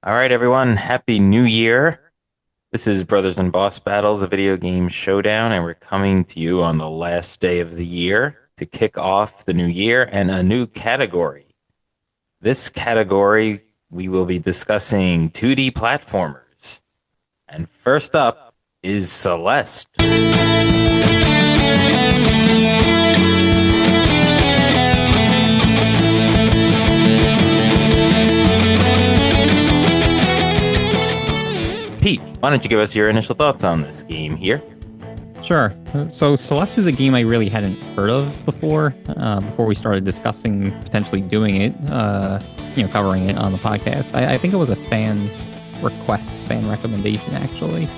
All right, everyone. Happy New Year. This is Brothers and Boss Battles, a video game showdown, and we're coming to you on the last day of the year to kick off the new year and a new category. This category, we will be discussing 2D platformers. And first up is Celeste. Pete, why don't you give us your initial thoughts on this game here? Sure. So Celeste is a game I really hadn't heard of before we started discussing potentially doing it, covering it on the podcast. I think it was a fan recommendation, actually.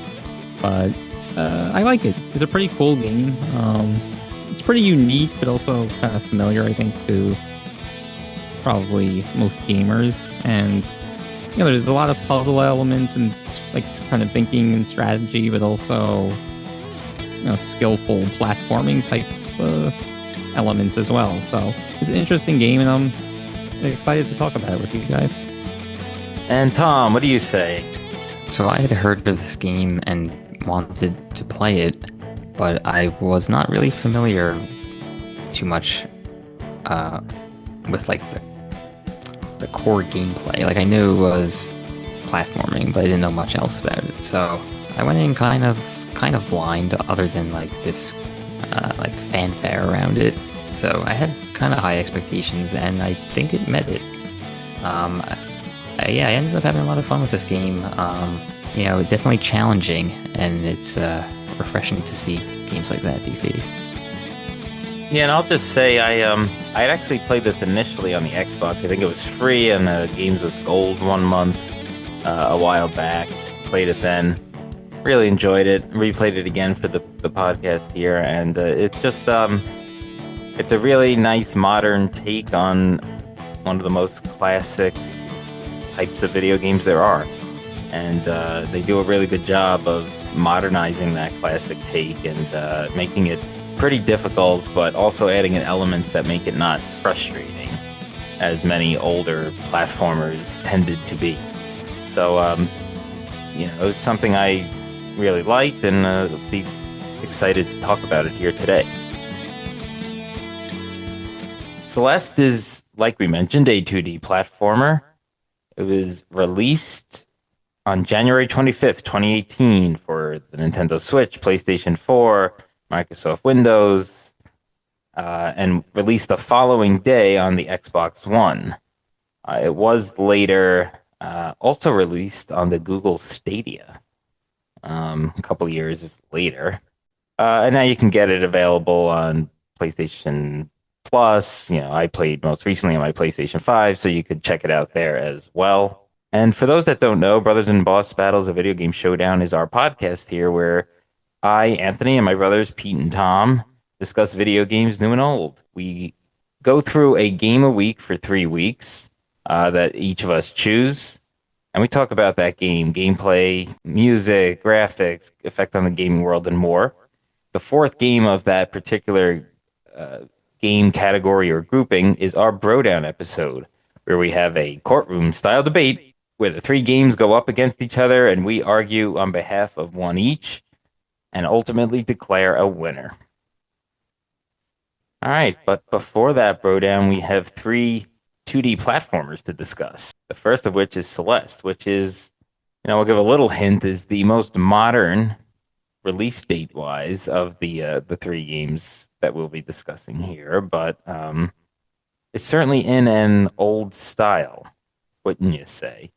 But I like it. It's a pretty cool game. It's pretty unique, but also kind of familiar, I think, to probably most gamers. And there's a lot of puzzle elements and like kind of thinking and strategy, but also skillful platforming type elements as well. So it's an interesting game, and I'm excited to talk about it with you guys. And Tom, what do you say? So I had heard of this game and wanted to play it, but I was not really familiar too much with like the core gameplay. Like I knew it was platforming, but I didn't know much else about it. So I went in kind of blind, other than like this like fanfare around it. So I had kind of high expectations, and I think it met it. I ended up having a lot of fun with this game. Definitely challenging, and it's refreshing to see games like that these days. Yeah, and I'll just say I'd actually played this initially on the Xbox. I think it was free and Games with Gold 1 month a while back. Played it then. Really enjoyed it. Replayed it again for the podcast here, and it's just it's a really nice modern take on one of the most classic types of video games there are, and they do a really good job of modernizing that classic take and making it pretty difficult, but also adding in elements that make it not frustrating, as many older platformers tended to be. So it's something I really liked, and be excited to talk about it here today. Celeste is, like we mentioned, a 2D platformer. It was released on January 25th, 2018 for the Nintendo Switch, PlayStation 4, Microsoft Windows, and released the following day on the Xbox One. It was later also released on the Google Stadia a couple years later. And now you can get it available on PlayStation Plus. I played most recently on my PlayStation 5, so you could check it out there as well. And for those that don't know, Brothers and Boss Battles, a video game showdown, is our podcast here where I, Anthony, and my brothers, Pete and Tom, discuss video games new and old. We go through a game a week for 3 weeks that each of us choose. And we talk about that game, gameplay, music, graphics, effect on the gaming world, and more. The fourth game of that particular game category or grouping is our Brodown episode, where we have a courtroom-style debate where the 3 games go up against each other, and we argue on behalf of one each, and ultimately declare a winner. All right, but before that, Brodown, we have 3 2D platformers to discuss. The first of which is Celeste, which is, I'll give a little hint, is the most modern release date-wise of the 3 games that we'll be discussing here, but it's certainly in an old style, wouldn't you say?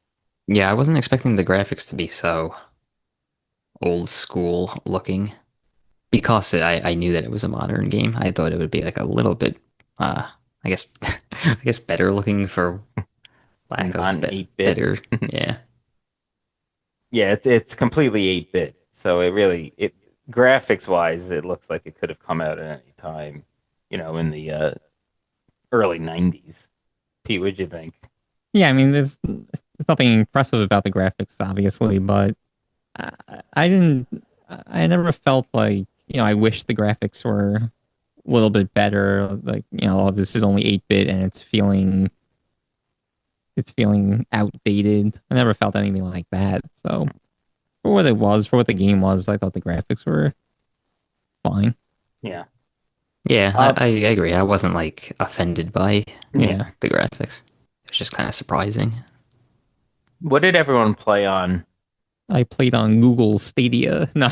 Yeah, I wasn't expecting the graphics to be so old school looking, because I knew that it was a modern game. I thought it would be like a little bit I guess better looking, for lack of better. Yeah. Yeah, it's completely 8-bit. So it graphics wise, it looks like it could have come out at any time, in the early 90s. Pete, what'd you think? Yeah, I mean, there's nothing impressive about the graphics, obviously, but I never felt like, I wish the graphics were a little bit better. Like, this is only 8-bit and it's feeling it's feeling outdated. I never felt anything like that. So for what it was, for what the game was, I thought the graphics were fine. Yeah. Yeah, Uh, I agree. I wasn't like offended by Yeah. the graphics. It was just kind of surprising. what did everyone play on? I played on Google Stadia. No,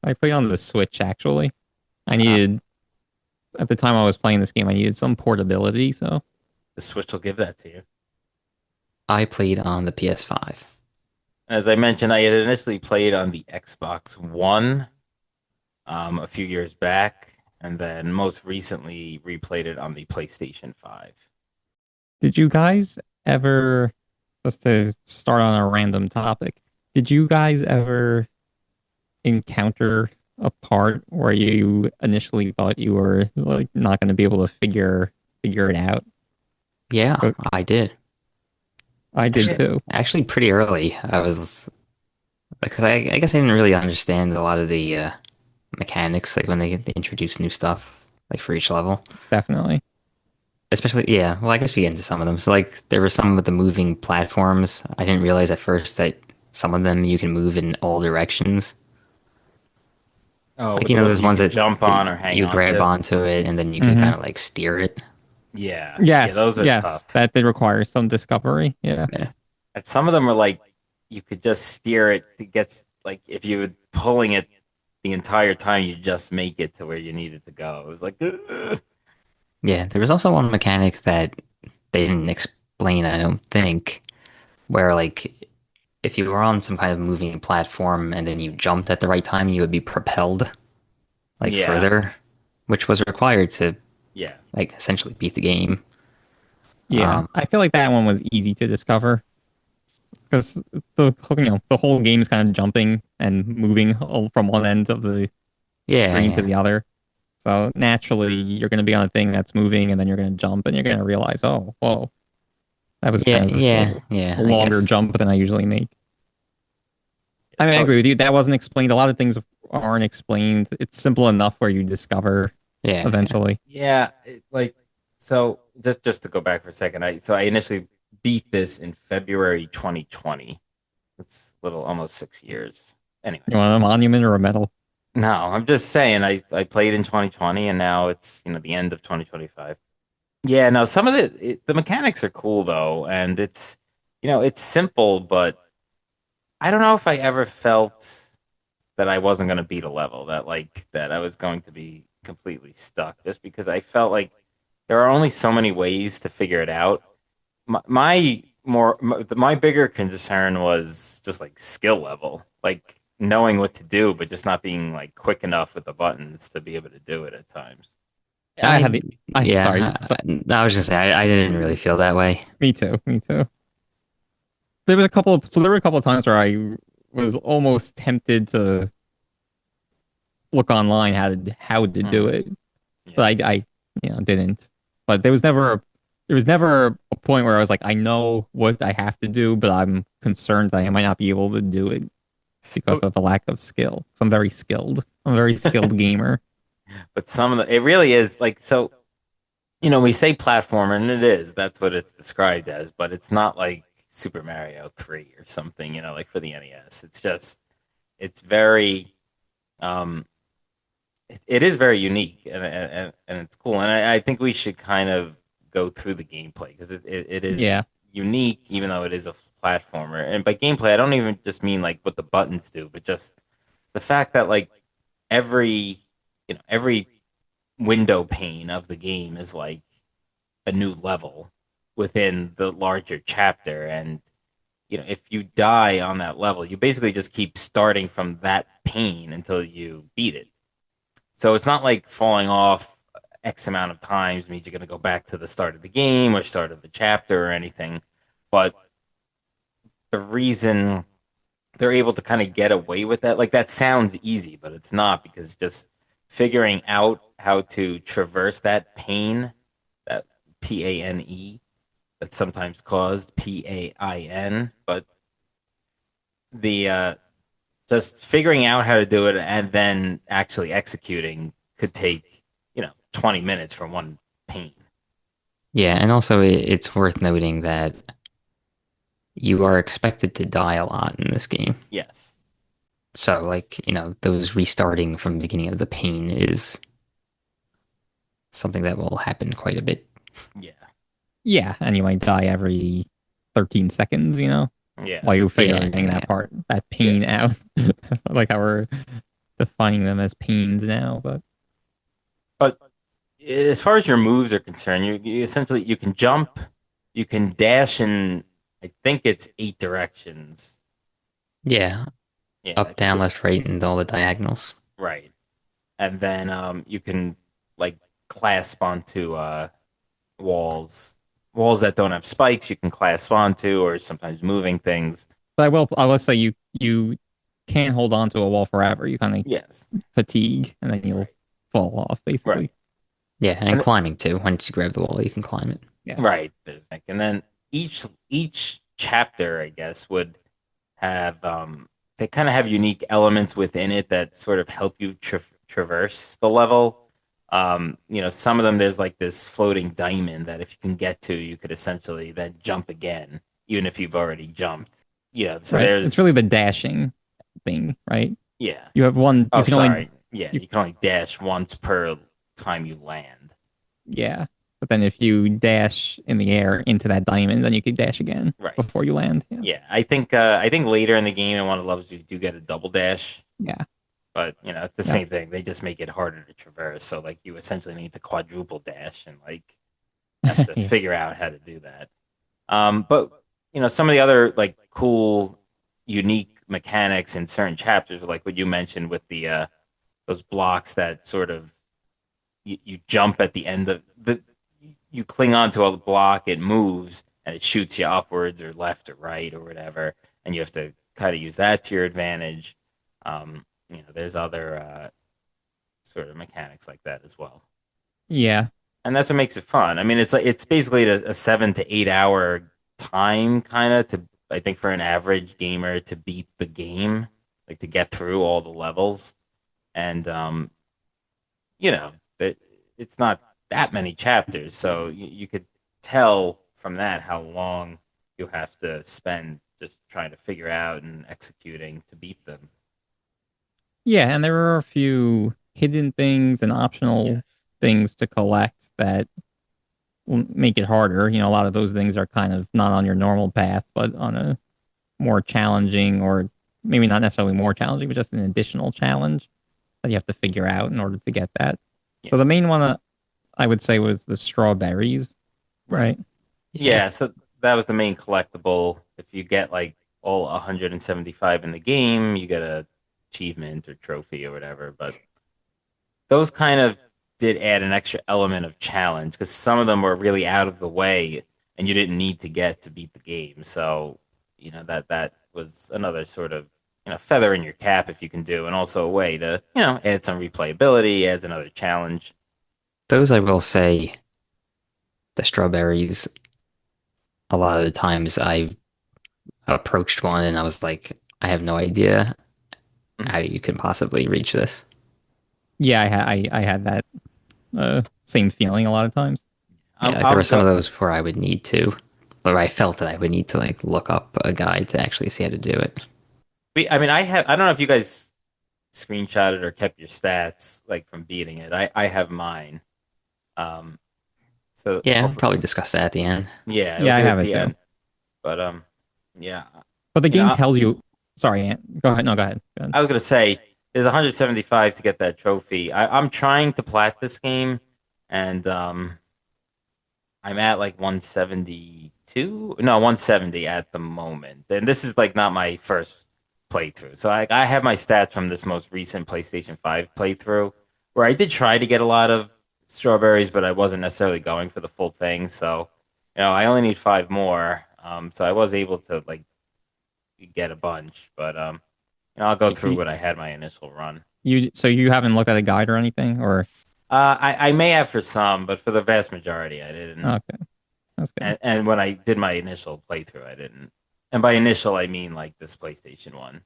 I played on the Switch actually. I Uh, needed at the time I was playing this game, I needed some portability. So the Switch will give that to you. I played on the PS5. As I mentioned, I had initially played on the Xbox One a few years back, and then most recently replayed it on the PlayStation 5. did you guys ever, just to start on a random topic, did you guys ever encounter a part where you initially thought you were like not going to be able to figure it out? Yeah, But I did. I did Actually, too. actually pretty early. I was because I guess I didn't really understand a lot of the mechanics like when they introduce new stuff like for each level. Definitely. Especially, yeah. Well, I guess we get into some of them. So, like, there were some with the moving platforms. I didn't realize at first that some of them you can move in all directions. Oh, Like, with the ones there's you ones could that, jump that on or hang you on grab to. onto it and then you can Hmm. kind of like steer it. Yeah, yeah, Yes, those are yes, tough. that did require some discovery. Yeah. Yeah. And some of them are like you could just steer it to get like if you were pulling it the entire time, you just make it to where you needed to go. It was like, ugh. Yeah. There was also one mechanic that they didn't explain, I don't think, where like if you were on some kind of moving platform and then you jumped at the right time, you would be propelled like Yeah, further, which was required to yeah. like essentially beat the game. Yeah. Um, I feel like that one was easy to discover because the whole game's kind of jumping and moving from one end of the yeah, screen to yeah. the other. So naturally, you're going to be on a thing that's moving, and then you're going to jump, and you're going to realize, oh, whoa, that was Yeah, kind of yeah, a yeah, I longer guess. jump than I usually make. I mean, I So agree with you. That wasn't explained. A lot of things aren't explained. It's simple enough where you discover Yeah, yeah. eventually. yeah, just to go back for a second, I initially beat this in February 2020. It's a little almost 6 years. Anyway, You want a monument or a medal? no, I'm just saying I played in 2020 and now it's the end of 2025. Yeah, no, some of the mechanics are cool though, and it's simple, but I don't know if I ever felt that I wasn't going to beat a level, that I was going to be completely stuck, just because I felt like there are only so many ways to figure it out. My bigger concern was just like skill level, like knowing what to do, but just not being like quick enough with the buttons to be able to do it at times. I I, had the. I sorry. yeah, So, I was just saying, I didn't really feel that way. me too. Me too. There were a couple of times where I was almost tempted to look online how to do Hmm. it, but Yeah. I didn't. But there was never a point where I was like, I know what I have to do, but I'm concerned that I might not be able to do it because So, of a lack of skill. So I'm very skilled. I'm a very skilled gamer. but it really is like so. We say platformer, and it is. That's what it's described as, but it's not like Super Mario 3 or something, like for the NES. It's very, um, it is very unique and it's cool. And I think we should kind of go through the gameplay because it Yeah. is unique, even though it is a platformer. And by gameplay, I don't even just mean like what the buttons do, but just the fact that like every, every window pane of the game is like a new level within the larger chapter. And if you die on that level, you basically just keep starting from that pane until you beat it. So it's not like falling off X amount of times means you're going to go back to the start of the game or start of the chapter or anything. But the reason they're able to kind of get away with that, like that sounds easy, but it's not, because just figuring out how to traverse that pane, that PANE, that's sometimes caused PAIN, but the just figuring out how to do it and then actually executing could take 20 minutes from one pane. Yeah, and also it's worth noting that you are expected to die a lot in this game. Yes. So, like, those restarting from the beginning of the pain is something that will happen quite a bit. Yeah. Yeah, and you might die every 13 seconds, Yeah. while you're Yeah, figuring that Yeah. pain out. Like how we're defining them as pains now, but But as far as your moves are concerned, you essentially you can jump, you can dash in I think it's 8 directions. yeah, Yeah. up, down, left, right, and all the diagonals. Right. And then you can like clasp onto walls. Walls that don't have spikes you can clasp onto or sometimes moving things. I will say you can't hold on to a wall forever. You kind of Yes. fatigue and then you'll Right. fall off Right. basically. Yeah, and And climbing too. Once you grab the wall, you can climb it. Yeah. right. And then each chapter, I guess, would have they kind of have unique elements within it that sort of help you traverse the level. Some of them there's like this floating diamond that if you can get to, you could essentially then jump again, even if you've already jumped. So Right. It's there's really the dashing thing, right? yeah. You have one Oh, you can only sorry. Yeah, you you can only dash once per time you land. yeah. But then if you dash in the air into that diamond, then you can dash again Right. before you land. Yeah. Yeah, I think later in the game in one of the levels you do get a double dash, Yeah. but it's the Yeah. same thing. They just make it harder to traverse. So like you essentially need to quadruple dash and like have to Yeah. figure out how to do that. But some of the other like cool, unique mechanics in certain chapters, like what you mentioned with the those blocks that sort of you jump at the end of the you cling onto a block, it moves and it shoots you upwards or left or right or whatever, and you have to kind of use that to your advantage. There's other sort of mechanics like that as well, Yeah. and that's what makes it fun. I mean, it's basically a 7 to 8 hour time kind of to I think for an average gamer to beat the game, like to get through all the levels, and you know, that it's not that many chapters, so you could tell from that how long you have to spend just trying to figure out and executing to beat them. Yeah, and there are a few hidden things and optional Yes. things to collect that will make it harder. A lot of those things are kind of not on your normal path, but on a more challenging, or maybe not necessarily more challenging, but just an additional challenge that you have to figure out in order to get that. Yeah. So the main one I would say was the strawberries, Right. right? Yeah. Yeah. So that was the main collectible. If you get like all 175 in the game, you get a achievement or trophy or whatever. But those kind of did add an extra element of challenge because some of them were really out of the way and you didn't need to get to beat the game. So, that was another sort of feather in your cap if you can do, and also a way to add some replayability, adds another challenge. Those I will say, the strawberries, a lot of the times I've approached one and I was like, I have no idea Mhm. how you can possibly reach this. Yeah, I had that same feeling a lot of times. Yeah, I'm like there were I'm some go of those where I would need to, or I felt that I would need to like look up a guide to actually see how to do it. I mean I don't know if you guys screenshotted or kept your stats like from beating it. I have mine. Um so Yeah, we'll hopefully probably discuss that at the end. yeah, we'll Yeah, I do it have at it the too. end. But yeah. But the You know, game I, tells you. Sorry, Ant. Go ahead. No, go ahead. Go ahead. I was gonna say there's 175 to get that trophy. I'm trying to plat this game, and I'm at like 172. No, 170 at the moment. And this is like not my first playthrough. So I have my stats from this most recent PlayStation 5 playthrough, where I did try to get a lot of strawberries, but I wasn't necessarily going for the full thing. So I only need 5 more. So I was able to like get a bunch, but I'll go through You, what I had my initial run. so you haven't looked at a guide or anything, or I may have for some, but for the vast majority, I didn't. okay, that's good. And when I did my initial playthrough, I didn't. And by initial, I mean like this PlayStation one.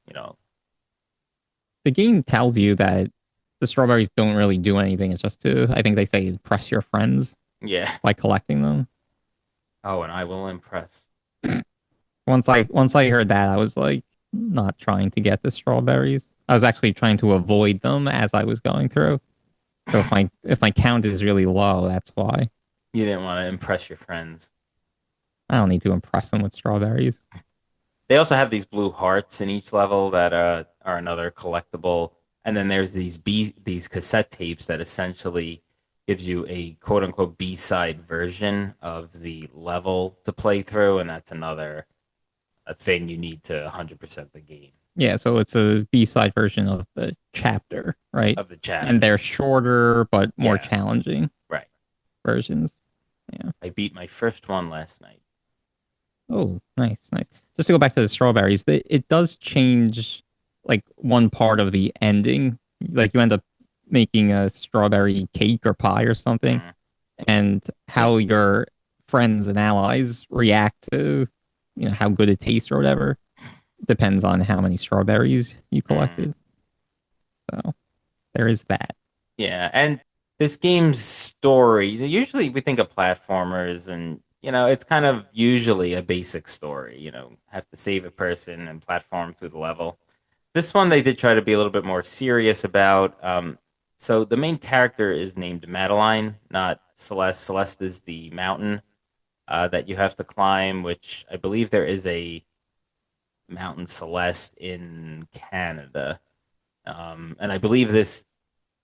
The game tells you that the strawberries don't really do anything. It's just to, I think they say, impress your friends Yeah, by collecting them. Oh, and I will impress. Once I heard that, I was like not trying to get the strawberries. I was actually trying to avoid them as I was going through. So if my count is really low, that's why. You didn't want to impress your friends. I don't need to impress them with strawberries. They also have these blue hearts in each level that are another collectible. And then there's these cassette tapes that essentially gives you a quote unquote B-side version of the level to play through, and that's another a thing you need to 100% the game Yeah, so it's a B-side version of the chapter, right? of the And chapter. they're shorter but more Yeah, challenging right. versions. Yeah. I beat my first one last night. Oh, nice, nice. Just to go back to the strawberries, it does change like one part of the ending. Like you end up making a strawberry cake or pie or something, Mm. and how your friends and allies react to, how good it tastes or whatever, depends on how many strawberries you Mm. collected. So there is that. Yeah, and this game's story, usually we think of platformers and it's kind of usually a basic story, have to save a person and platform through the level. This one they did try to be a little bit more serious about. So the main character is named Madeline, not Celeste. Celeste is the mountain that you have to climb, which I believe there is a Mountain Celeste in Canada. And I believe this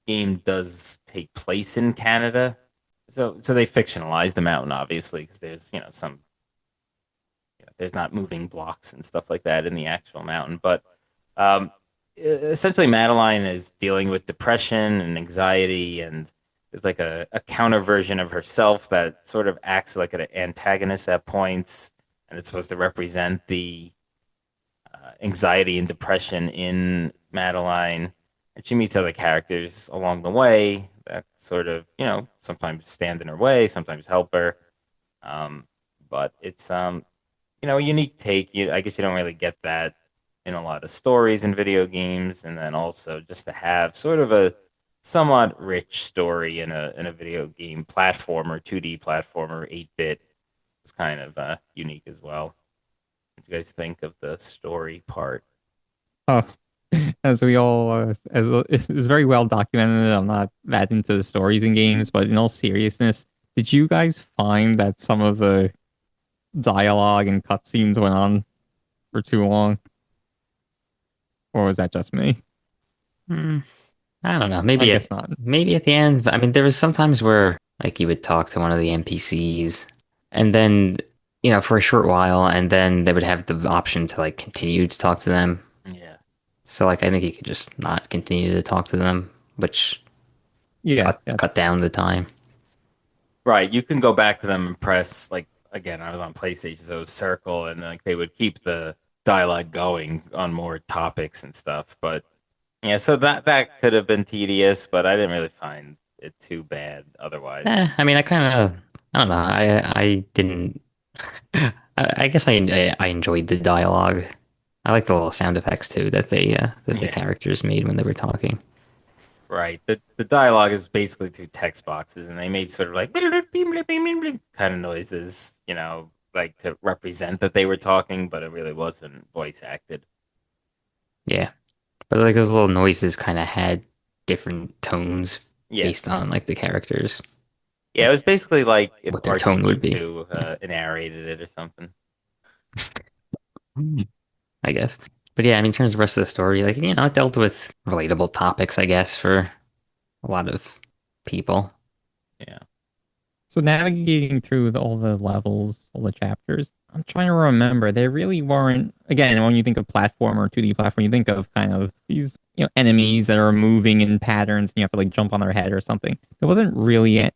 game does take place in Canada. So they fictionalized the mountain, obviously, because there's, there's not moving blocks and stuff like that in the actual mountain. But um, essentially, Madeline is dealing with depression and anxiety, and there's like a counter version of herself that sort of acts like an antagonist at points, and it's supposed to represent the anxiety and depression in Madeline. And she meets other characters along the way that sort of, sometimes stand in her way, sometimes help her. Um, but it's a unique take. I guess you don't really get that in a lot of stories in video games, and then also just to have sort of a somewhat rich story in a video game platformer, 2D platformer, 8-bit was kind of unique as well. What do you guys think of the story part? Oh, as we all, as it's very well documented. I'm not that into the stories in games, but in all seriousness, did you guys find that some of the dialogue and cutscenes went on for too long, or was that just me? Hmm, I don't know. I guess not. Maybe at the end. I mean, there was sometimes where like you would talk to one of the NPCs, and then for a short while, and then they would have the option to like continue to talk to them. Yeah. So like I think you could just not continue to talk to them, which Yeah, yeah, cut down the time. Right. You can go back to them and press like again, I was on PlayStation, so it was circle and like they would keep the dialogue going on more topics and stuff. But yeah, so that could have been tedious, but I didn't really find it too bad otherwise. I mean, I don't know. I didn't. I guess I enjoyed the dialogue. I like the little sound effects too that the Yeah. characters made when they were talking. Right. The dialogue is basically two text boxes and they made sort of like kind of noises, like to represent that they were talking, but it really wasn't voice acted. Yeah, but like those little noises kind of had different tones Yeah. based on like the characters, Yeah, it like was basically like if what their tone would be. R2D2 narrated it or something. Hmm. I guess. But yeah, I mean, in terms of the rest of the story, like it dealt with relatable topics, I guess, for a lot of people. Yeah. so navigating through all the levels, all the chapters, I'm trying to remember. There really weren't, again, when you think of platform or 2D platform, you think of kind of these, enemies that are moving in patterns and you have to like jump on their head or something. There wasn't really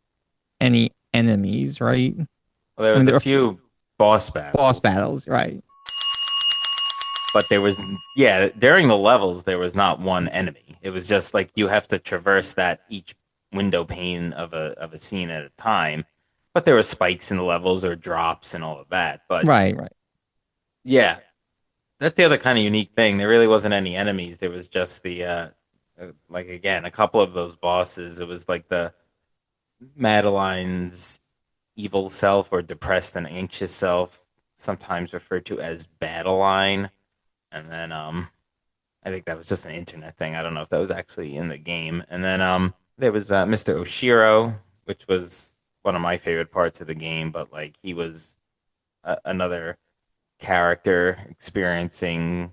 any enemies, right? Well, there I mean, was a there were few boss boss battles, battles, right? but there was, yeah, during the levels, there was not one enemy. It was just like you have to traverse that each window pane of a scene at a time. But there were spikes in the levels or drops and all of that. But Right, right. yeah, that's the other kind of unique thing. There really wasn't any enemies. There was just like again, a couple of those bosses. It was like the Madeline's evil self or depressed and anxious self, sometimes referred to as battle line. And then I think that was just an internet thing. I don't know if that was actually in the game. And then there was Mr. Oshiro, which was one of my favorite parts of the game, but like he was another character experiencing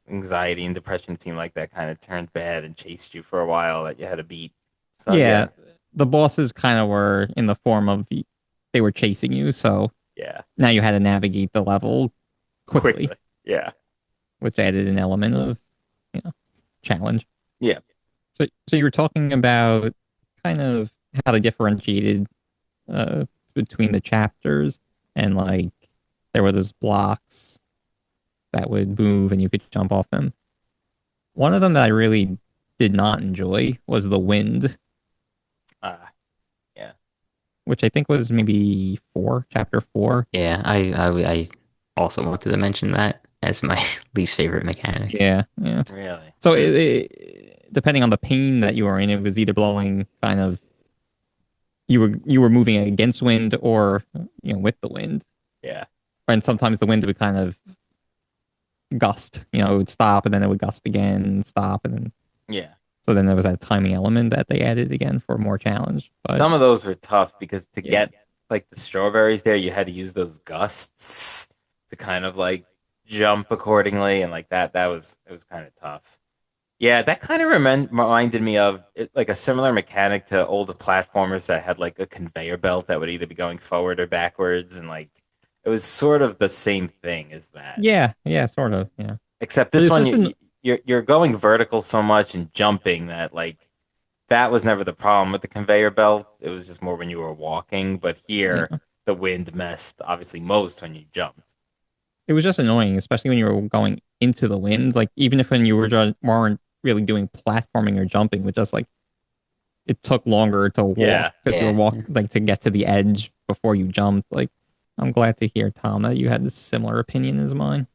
anxiety and depression. Seemed like that kind of turned bad and chased you for a while that you had to beat. So Yeah, yeah, the bosses kind of were in the form of they were chasing you, so yeah, now you had to navigate the level quickly, quickly, yeah, which added an element of, you know, challenge. yeah. So you were talking about kind of how they differentiated between the chapters, and like there were those blocks that would move and you could jump off them. One of them that I really did not enjoy was the wind, Uh, yeah. which I think was maybe chapter four. Yeah, I also wanted to mention that as my least favorite mechanic. Yeah, yeah. Really? So Hmm. depending on the pain that you were in, it was either blowing kind of you were moving against wind or with the wind. Yeah. And sometimes the wind would kind of gust, it would stop and then it would gust again, stop and then Yeah. so then there was that timing element that they added again for more challenge. But Some of those were tough because to yeah, get like the strawberries there, you had to use those gusts to kind of like jump accordingly, and like that was it was kind of tough. Yeah, that kind of reminded me of like a similar mechanic to older platformers that had like a conveyor belt that would either be going forward or backwards, and like it was sort of the same thing as that. yeah, sort of, yeah. Except But this it's one, just an you're going vertical so much and jumping that like that was never the problem with the conveyor belt. It was just more when you were walking. But here, yeah. the wind messed obviously most when you jumped. It was just annoying, especially when you were going into the wind. Like even if when you were just weren't really doing platforming or jumping, but just like it took longer to walk Yeah, because you were Yeah, walk like to get to the edge before you jumped. Like I'm glad to hear, Tom, that you had this similar opinion as mine,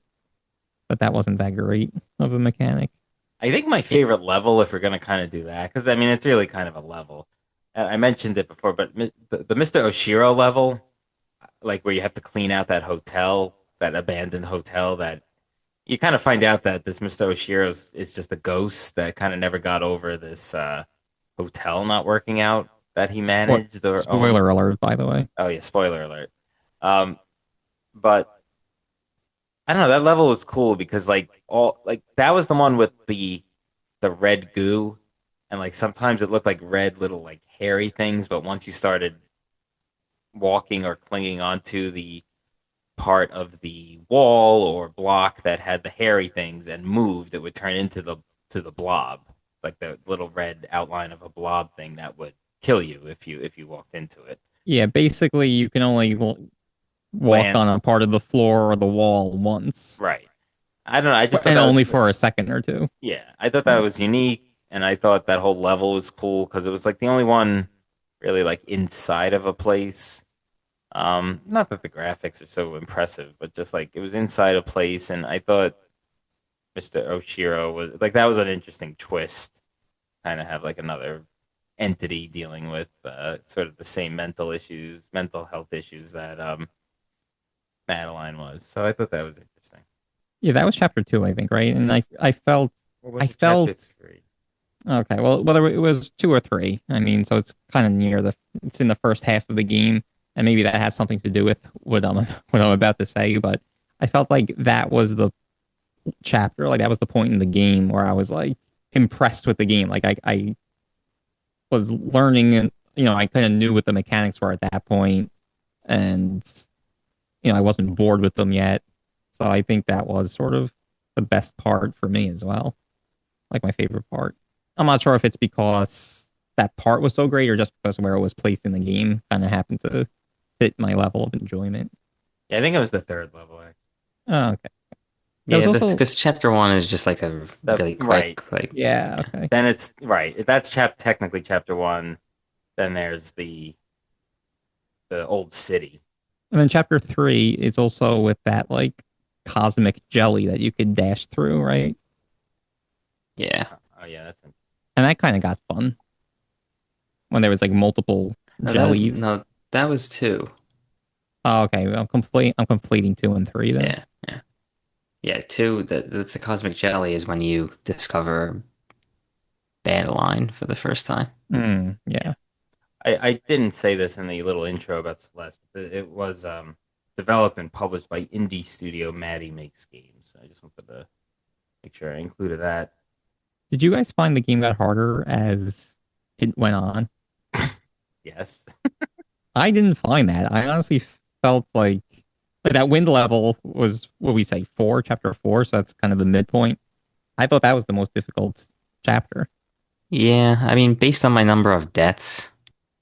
but that wasn't that great of a mechanic. I think my yeah, favorite level, if we're gonna kind of do that, because I mean it's really kind of a level. I mentioned it before, but the Mr. Oshiro level, like where you have to clean out that hotel, that abandoned hotel, that you kind of find out that this Mr. Oshiro is just a ghost that kind of never got over this hotel not working out that he What managed or owned. spoiler alert, by the way. Oh yeah, spoiler alert. Um, but I don't know, that level was cool because like all like that was the one with the red goo, and like sometimes it looked like red little like hairy things, but once you started walking or clinging onto the part of the wall or block that had the hairy things and moved, it would turn into the blob, like the little red outline of a blob thing that would kill you if you walked into it. Yeah, basically you can only walk Land on a part of the floor or the wall once, right. I don't know. I just thought and that was only for a second or two. yeah. I thought that Yeah. was unique, and I thought that whole level was cool because it was like the only one really like inside of a place. Not that the graphics are so impressive, but just like it was inside a place, and I thought Mr. Oshiro was like that was an interesting twist. Kind of have like another entity dealing with sort of the same mental health issues that Madeline was. So I thought that was interesting. Yeah, that was chapter two, I think, right? And Or I was it chapter felt three? okay. Well, whether it was two or three, I mean, so it's kind of it's in the first half of the game, and maybe that has something to do with what I'm what I'm about to say. But I felt like that was the chapter, like that was the point in the game where I was like impressed with the game. Like I was learning, and I kind of knew what the mechanics were at that point, and I wasn't bored with them yet. So I think that was sort of the best part for me as well, like my favorite part. I'm not sure if it's because that part was so great or just because where it was placed in the game kind of happened to fit my level of enjoyment. Yeah, I think it was the third level. Actually. Oh, okay. There was yeah. That's also because chapter one is just like a really Right. quick, like yeah, yeah, okay. Then it's right. That's technically chapter one. Then there's the old city. And then chapter three is also with that like cosmic jelly that you could dash through, right? yeah. Oh yeah, that's And that kind of got fun when there was like multiple No, that jellies. no, that was two. Oh, okay, I'm completing 2 and 3 then. Yeah, yeah, yeah. Two, the cosmic jelly is when you discover Line for the first time. Yeah. Yeah. I didn't say this in the little intro about Celeste, but it was developed and published by indie studio Maddy Makes Games. I just wanted to make sure I included that. Did you guys find the game got harder as it went on? Yes. I didn't find that. I honestly felt like that wind level was what we say 4, chapter 4, so that's kind of the midpoint. I thought that was the most difficult chapter. Yeah, I mean, based on my number of deaths,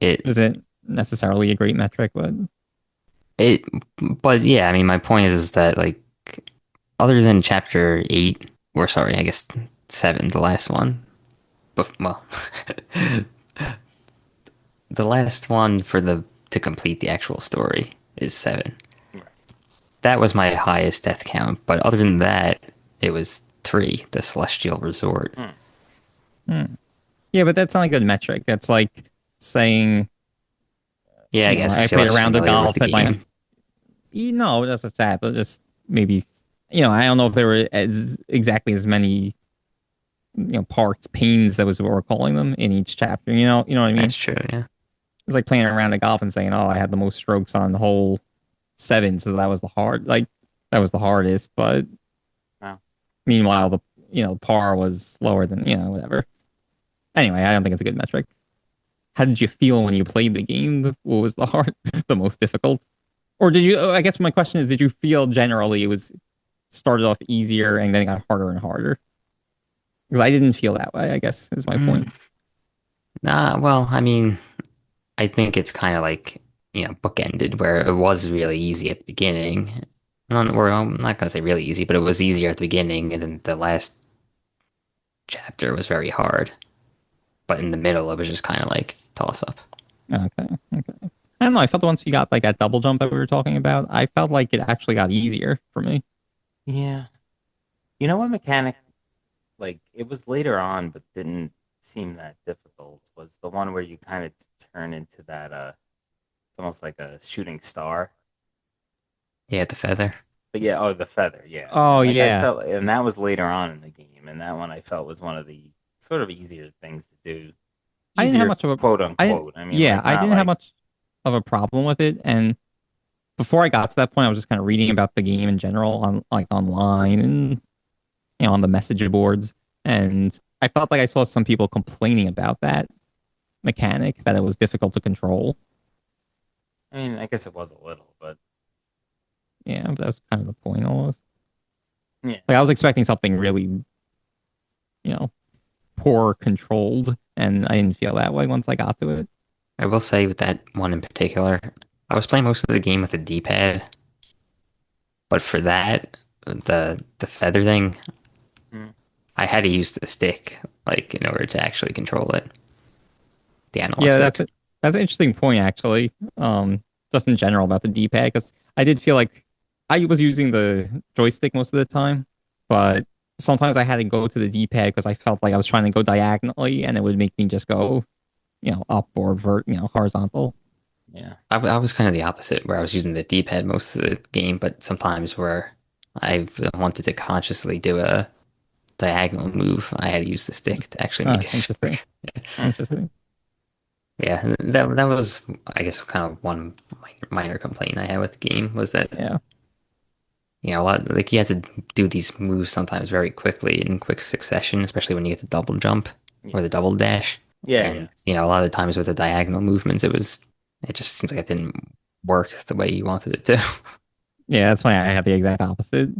it Isn't necessarily a great metric, but it. But yeah, I mean, my point is that like, other than chapter 8, or sorry, I guess 7, the last one. But well, the last one for the to complete the actual story is 7. Right. That was my highest death count. But other than that, it was 3, the Celestial Resort. Hmm. hmm. Yeah, but that's not a good metric. That's like saying, Yeah, I I guess you're played a less round of familiar with golf the at my. game. No, that's just that, but just maybe, I don't know if there were as exactly as many, parts, pains, that was what we're calling them in each chapter. You know what I mean? That's true. Yeah, It's like playing a round of golf and saying, "Oh, I had the most strokes on the whole 7, so that was the hardest." But Wow. meanwhile, the par was lower than whatever. Anyway, I don't think it's a good metric. How did you feel when you played the game? What was the most difficult? Or did you? I guess my question is, did you feel generally it was started off easier and then got harder and harder? Because I didn't feel that way, I guess, is my point. nah. Well, I mean, I think it's kind of like, bookended where it was really easy at the beginning. Or I'm not gonna say really easy, but it was easier at the beginning, and then the last chapter was very hard. But in the middle, it was just kind of like toss up. Okay, okay. I don't know. I felt once you got like that double jump that we were talking about, I felt like it actually got easier for me. Yeah. You know what mechanic, like, it was later on, but didn't seem that difficult, was the one where you kind of turn into that, it's almost like a shooting star. Yeah, the feather. But yeah, oh, the feather, yeah. Oh And like I yeah, felt, and that was later on in the game, and that one I felt was one of the sort of easier things to do. I didn't have Easier, much of a, quote I didn't, unquote. I mean, yeah, like I not didn't have like, much of a problem with it. And before I got to that point, I was just kind of reading about the game in general on like online and on the message boards, and I felt like I saw some people complaining about that mechanic that it was difficult to control. I mean, I guess it was a little, but Yeah, but that was kind of the point almost. yeah. Like I was expecting something really, know, poor controlled, and I didn't feel that way once I got to it. I will say with that one in particular, I was playing most of the game with a D-pad, but for that, the feather thing, Mm. I had to use the stick, like in order to actually control it, the analog Yeah, stick. that's an interesting point actually. Just in general about the D-pad, because I did feel like I was using the joystick most of the time, but sometimes I had to go to the D-pad because I felt like I was trying to go diagonally, and it would make me just go, up or horizontal. Yeah. I was kind of the opposite, where I was using the D-pad most of the game, but sometimes where I wanted to consciously do a diagonal move, I had to use the stick to actually make it Interesting. work. Mm. Interesting. Yeah, that was, I guess, kind of one minor complaint I had with the game was that, Yeah. a lot like you had to do these moves sometimes very quickly in quick succession, especially when you get the double jump Yeah. or the double dash. Yeah. And a lot of the times with the diagonal movements, it just seems like it didn't work the way you wanted it to. Yeah, that's why I had the exact opposite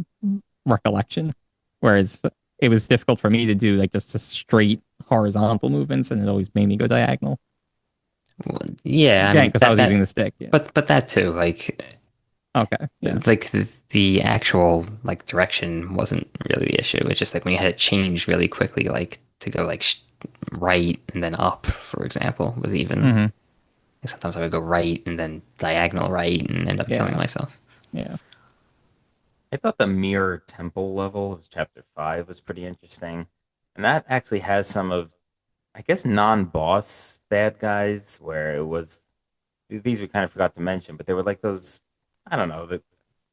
recollection. Whereas it was difficult for me to do like just a straight horizontal movements, and it always made me go diagonal. Well, yeah, I Again, mean because I was using the stick. Yeah. but that too, Okay. Yeah. like the actual like direction wasn't really the issue. It's just like when you had to change really quickly, like to go like right and then up, for example, was even. Hmm. Sometimes I would go right and then diagonal right and end up killing Yeah. myself. Yeah. I thought the mirror temple level of chapter 5 was pretty interesting. And that actually has some of, I guess, non-boss bad guys where it was, these we kind of forgot to mention, but they were like those I don't know that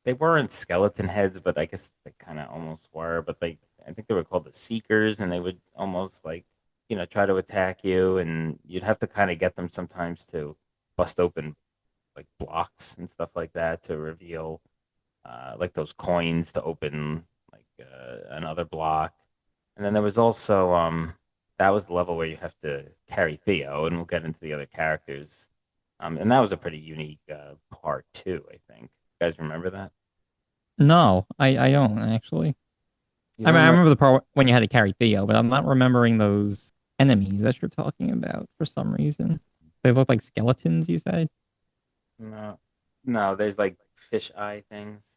they weren't skeleton heads, but I guess they kind of almost were. But I think they were called the Seekers, and they would almost like try to attack you, and you'd have to kind of get them sometimes to bust open like blocks and stuff like that to reveal like those coins to open like another block. And then there was also that was the level where you have to carry Theo, and we'll get into the other characters. And that was a pretty unique part too, I think. You guys remember that? No, I don't actually. You I don't mean, I remember? remember the part when you had to carry Theo, but I'm not remembering those enemies that you're talking about for some reason. They look like skeletons, you said? No, no. There's like fish eye things.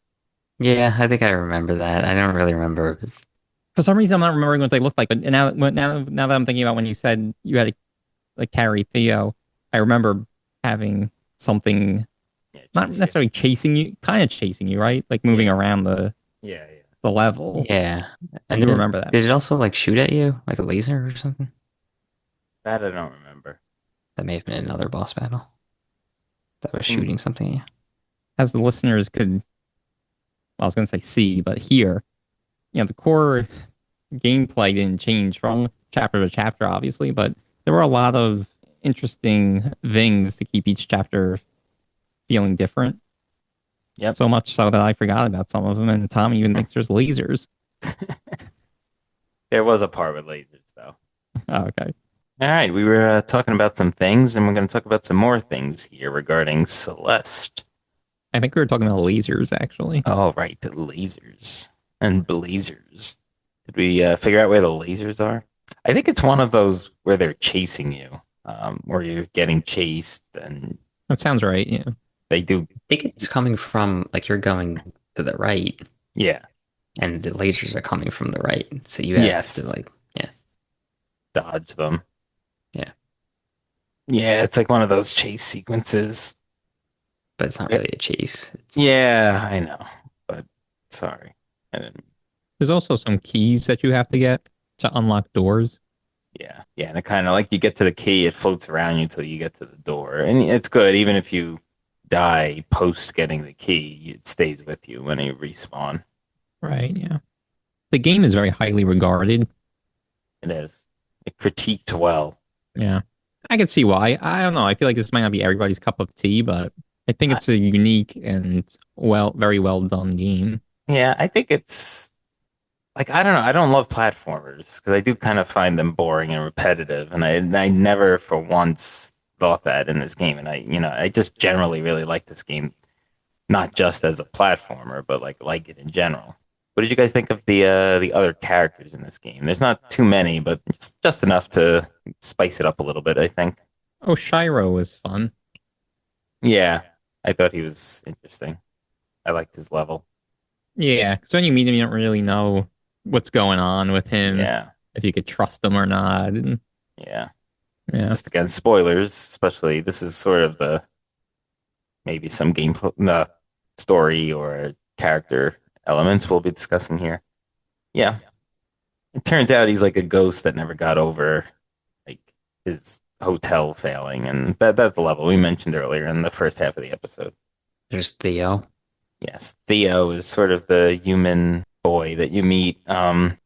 Yeah, I think I remember that. I don't really remember. For some reason, I'm not remembering what they look like. But now that I'm thinking about when you said you had to like carry Theo, I remember having something Yeah, not chase you. necessarily chasing you, kind of chasing you, right? Like moving Yeah, around yeah, yeah. the level. Yeah. I And do remember that. did it also like shoot at you like a laser or something? That I don't remember. That may have been another boss battle that was And shooting something at you. As the listeners could, well, I was going to say see, but hear, the core gameplay didn't change from chapter to chapter, obviously, but there were a lot of interesting things to keep each chapter feeling different. yep. So much so that I forgot about some of them, and Tom even thinks there's lasers. There was a part with lasers though. Oh, okay. All right, we were talking about some things, and we're going to talk about some more things here regarding Celeste. I think we were talking about lasers, actually. All right, the lasers and blazers. Did we figure out where the lasers are? I think it's one of those where they're chasing you, where you're getting chased, and That sounds right. Yeah. they do. I think it's coming from like you're going to the right Yeah. and the lasers are coming from the right. So you have to Yes. like, yeah, Dodge them. yeah. Yeah, it's like one of those chase sequences. But it's not Eh, really a chase. It's Yeah, I know, but sorry. I didn't. There's also some keys that you have to get to unlock doors. Yeah, yeah, and it kind of like you get to the key, it floats around you until you get to the door, and it's good. Even if you die post getting the key, it stays with you when you respawn. Right. Yeah. The game is very highly regarded. It is. It critiqued well. Yeah. I can see why. I don't know. I feel like this might not be everybody's cup of tea, but I think I, it's a unique and very well done game. yeah, I think it's like I don't know. I don't love platformers because I do kind of find them boring and repetitive, and I never for once thought that in this game. And I just generally really like this game, not just as a platformer, but like it in general. What did you guys think of the other characters in this game? There's not too many, but just enough to spice it up a little bit, I think. Oh, Shiro was fun. Yeah, I thought he was interesting. I liked his level. Yeah, because when you meet him, you don't really know what's going on with him, Yeah, if you could trust him or not. And yeah. yeah, Just again, spoilers, especially this is sort of the maybe some the story or character elements we'll be discussing here. Yeah, it turns out he's like a ghost that never got over like his hotel failing, and that's the level we mentioned earlier in the first half of the episode. there's Theo. Yes, Theo is sort of the human boy that you meet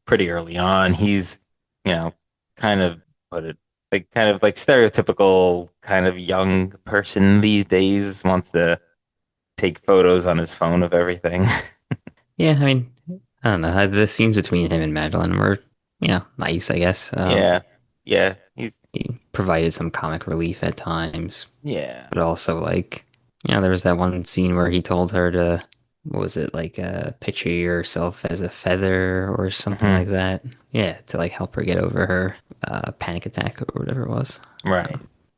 pretty early on. He's, you know, kind of put it like kind of like stereotypical kind of young person these days wants to take photos on his phone of everything. Yeah, I mean, I don't know. The scenes between him and Madeline were, nice, I guess. Yeah. Yeah. He's He provided some comic relief at times, yeah. but also like, there was that one scene where he told her to, what was it, like, picture yourself as a feather or something Hmm. like that. Yeah, to like help her get over her panic attack or whatever it was. Right.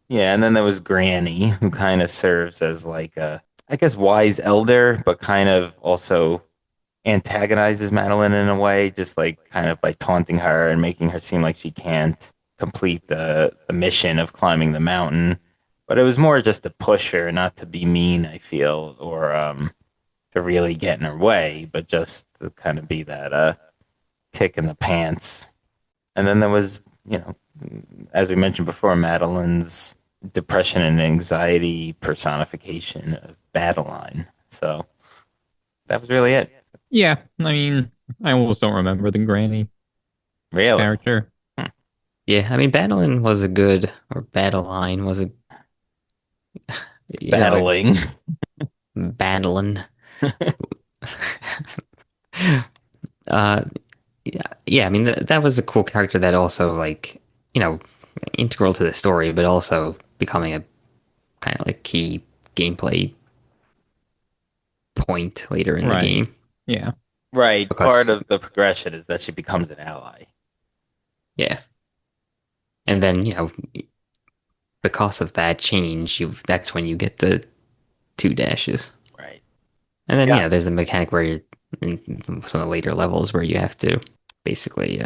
Yeah, and then there was Granny, who kind of serves as like a I guess wise elder, but kind of also antagonizes Madeline in a way, just like kind of by taunting her and making her seem like she can't complete the mission of climbing the mountain. But it was more just to push her, not to be mean, I feel, or to really get in her way, but just to kind of be that kick in the pants. And then there was, as we mentioned before, Madeline's depression and anxiety personification of Badeline. So that was really it. Yeah, I mean, I almost don't remember the Granny Really. character. Hmm. Yeah, I mean, Battleline was a good, or Battle Line was a, Battling. battling. uh, yeah, I mean, that was a cool character that also, like, you know, integral to the story, but also becoming a kind of like key gameplay point later in the Right. game. Yeah. Right. Part Because, of the progression is that she becomes an ally. yeah. And then, because of that change, that's when you get the two dashes. Right. And then, Yeah. there's the mechanic where you're in some of the later levels where you have to basically,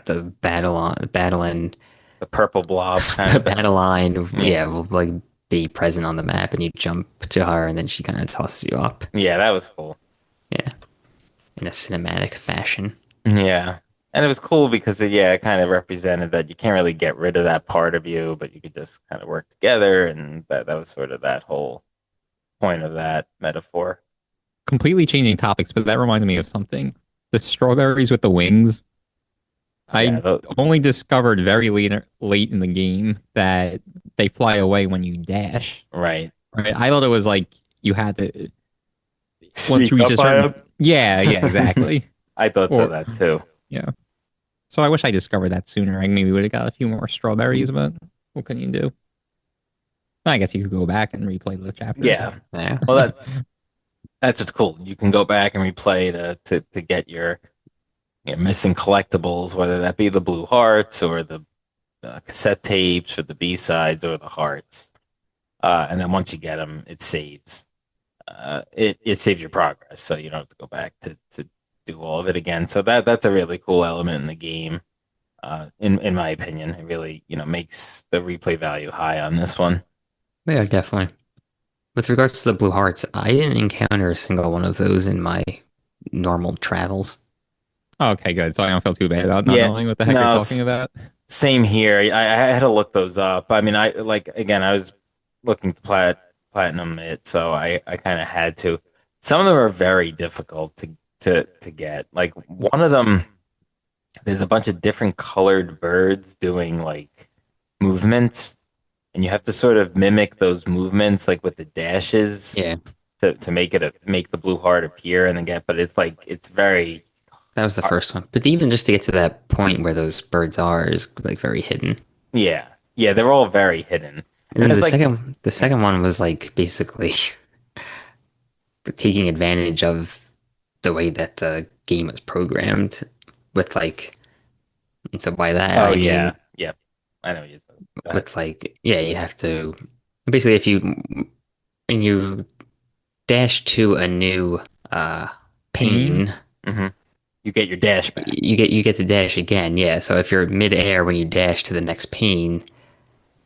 the battle and The purple blob kind of thing. battle line, Yeah. will like be present on the map, and you jump to her, and then she kind of tosses you up. Yeah, that was cool. Yeah, in a cinematic fashion. Yeah. And it was cool because it kind of represented that you can't really get rid of that part of you, but you could just kind of work together. And that was sort of that whole point of that metaphor. Completely changing topics, but that reminded me of something. The strawberries with the wings. Yeah. I only discovered very late in the game that they fly away when you dash. Right. Right? I thought it was like you had to once you Sneak reach up a on certain. him. Yeah, yeah, exactly. I thought so Or that too. yeah. So I wish I discovered that sooner. I maybe would have got a few more strawberries, but what can you do? I guess you could go back and replay the chapters. Yeah. Yeah, Well, that's what's cool. You can go back and replay to get your missing collectibles, whether that be the blue hearts or the cassette tapes or the B-sides or the hearts. And then once you get them, it saves. It saves your progress, so you don't have to go back to do all of it again. So that's a really cool element in the game. In my opinion, it really makes the replay value high on this one. yeah, definitely. With regards to the blue hearts, I didn't encounter a single one of those in my normal travels. Okay, good. So I don't feel too bad about not Yeah, knowing what the heck you're no, talking about. same here. I had to look those up. I mean, I like again, I was looking to platinum it, so I kind of had to. Some of them are very difficult to get. Like one of them, there's a bunch of different colored birds doing like movements, and you have to sort of mimic those movements, like with the dashes, Yeah, to make the blue heart appear, and then get. But it's like it's very that was the hard. first one. But even just to get to that point where those birds are is like very hidden. Yeah, yeah, they're all very hidden, And and then it's the like second one was like basically taking advantage of the way that the game was programmed with like, and so by that oh I yeah, mean yep, I know what you're talking about. with like, yeah, you have to basically, if you when you dash to a new Pain? pane, Hmm. You get your dash back. you get to dash again. Yeah, so if you're mid-air when you dash to the next pane,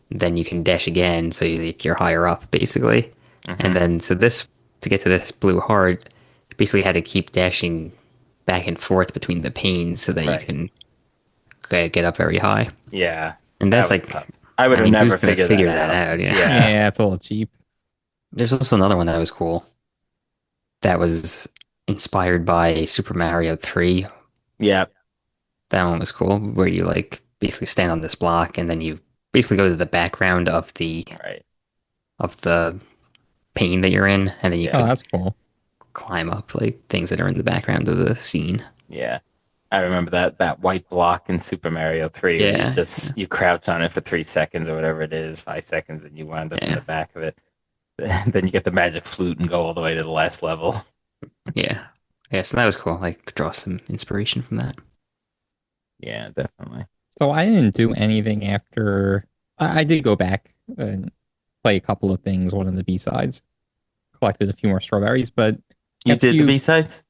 then you can dash again, so you're higher up basically. And Hmm. then so this to get to this blue heart, you basically had to keep dashing back and forth between the panes so that you Right. can get up very high. Yeah, And that that's was like, tough. I would I have mean, who's never gonna figured that figure that out. out? Yeah. Yeah. Yeah, it's a little cheap. There's also another one that was cool that was inspired by Super Mario 3. Yeah. That one was cool, where you like basically stand on this block and then you basically go to the background of Right. the pane that you're in, and then you Yeah. Oh, could that's cool. climb up like things that are in the background of the scene. Yeah. I remember that white block in Super Mario 3 where Yeah, you crouch on it for 3 seconds or whatever it is, 5 seconds, and you wind up in yeah, the back of it. Then you get the magic flute and go all the way to the last level. yeah. Yeah, so that was cool. Like draw some inspiration from that. Yeah, definitely. So I didn't do anything after. I did go back and play a couple of things, one of the B-sides, collected a few more strawberries, but You after did the B-sides?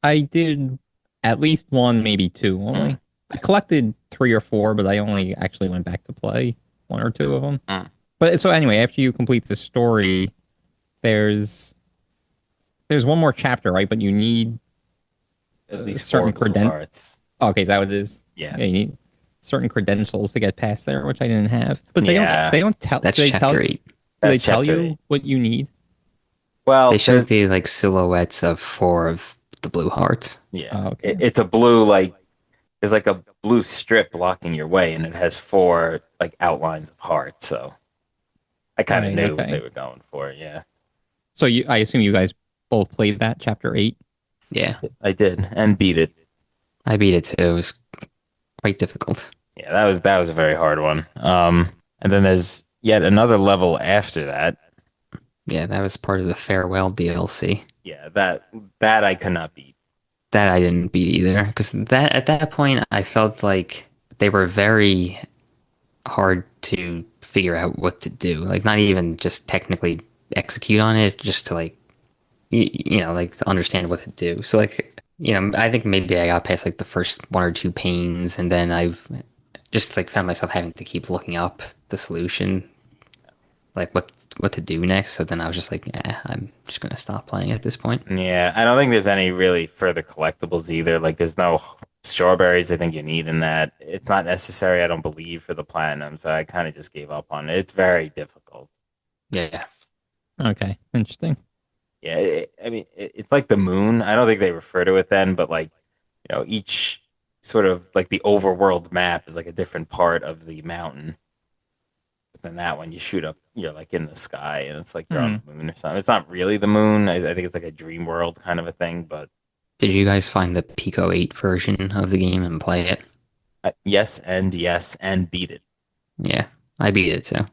I did at least one, maybe two Mm, only. I collected three or four, but I only actually went back to play one or two of them. mm. But so anyway, after you complete the story, there's there's one more chapter, right? But you need At least four certain blue hearts. Okay, is that what it is? Yeah. Yeah, you need certain credentials to get past there, which I didn't have. But Yeah. they don't tell. That's Do they tell? chapter Do 8. they That's tell chapter you 8. what you need? They Well, showed the like silhouettes of four of the blue hearts. yeah, Oh, okay. it's a blue like there's like a blue strip blocking your way, and it has four like outlines of hearts. So I kind of Right. knew what they Okay. were going for. Yeah, So I assume you guys both played that chapter 8. Yeah, I did and beat it. I beat it too. It was quite difficult. Yeah, that was a very hard one. And then there's yet another level after that. Yeah, that was part of the farewell DLC. Yeah, that I could not beat. That I didn't beat either because that at that point I felt like they were very hard to figure out what to do. Like not even just technically execute on it, just to like like to understand what to do. So like I think maybe I got past like the first one or two panes, and then I've just like found myself having to keep looking up the solution, like what to do next. So then I was just like, I'm just gonna stop playing at this point. Yeah, I don't think there's any really further collectibles either. Like there's no strawberries I think you need in that. It's not necessary, I don't believe, for the platinum, so I kind of just gave up on it. It's very difficult. Yeah, Okay. Interesting. Yeah, I mean, it's like the moon. I don't think they refer to it then, but like, each sort of like the overworld map is like a different part of the mountain. But then that one you shoot up, you're like in the sky, and it's like you're Hmm. on the moon or something. It's not really the moon. I think it's like a dream world kind of a thing. But did you guys find the Pico 8 version of the game and play it? yes, and beat it. Yeah, I beat it too.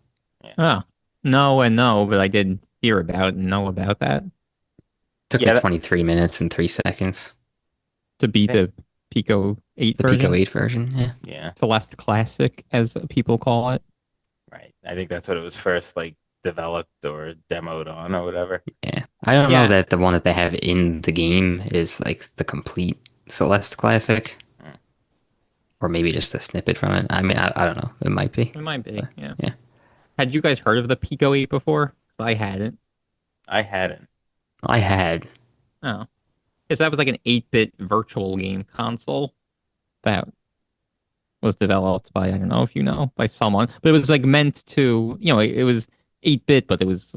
Yeah, Oh, no and no, but I did hear about and know about that Took me yeah, 23 minutes and 3 seconds. to beat the Pico 8 The Pico version. 8 version, yeah. yeah, Celeste Classic, as people call it. right. I think that's what it was first like developed or demoed on or whatever. Yeah. I don't know Yeah. that the one that they have in the game is like the complete Celeste Classic, Mm. or maybe just a snippet from it. I mean, I don't know. It might be. It might be. But Yeah. yeah. Had you guys heard of the Pico 8 before? I hadn't. I hadn't. I had. Oh. Because that was like an 8-bit virtual game console that was developed by, I don't know if you know, by someone, but it was like meant to, it was 8-bit, but it was,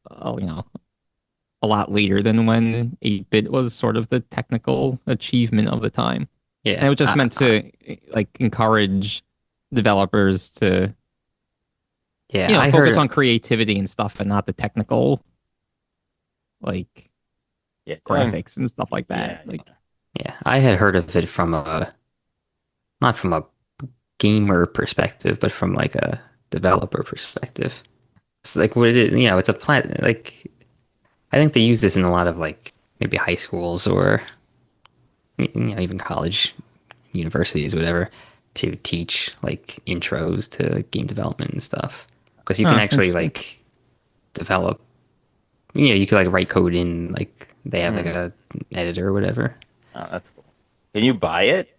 a lot later than when 8-bit was sort of the technical achievement of the time. And Yeah. it was just meant to like encourage developers to, Yeah. I focus heard. on creativity and stuff and not the technical like Yeah, graphics and stuff like yeah, that. Like, Yeah. I had heard of it from not from a gamer perspective, but from like a developer perspective. It's like what it is. It's a plat. Like I think they use this in a lot of like maybe high schools or even college, universities, whatever, to teach like intros to game development and stuff. Because you can actually interesting. like develop. You could like write code in like they have like a editor or whatever. oh, that's cool. Can you buy it?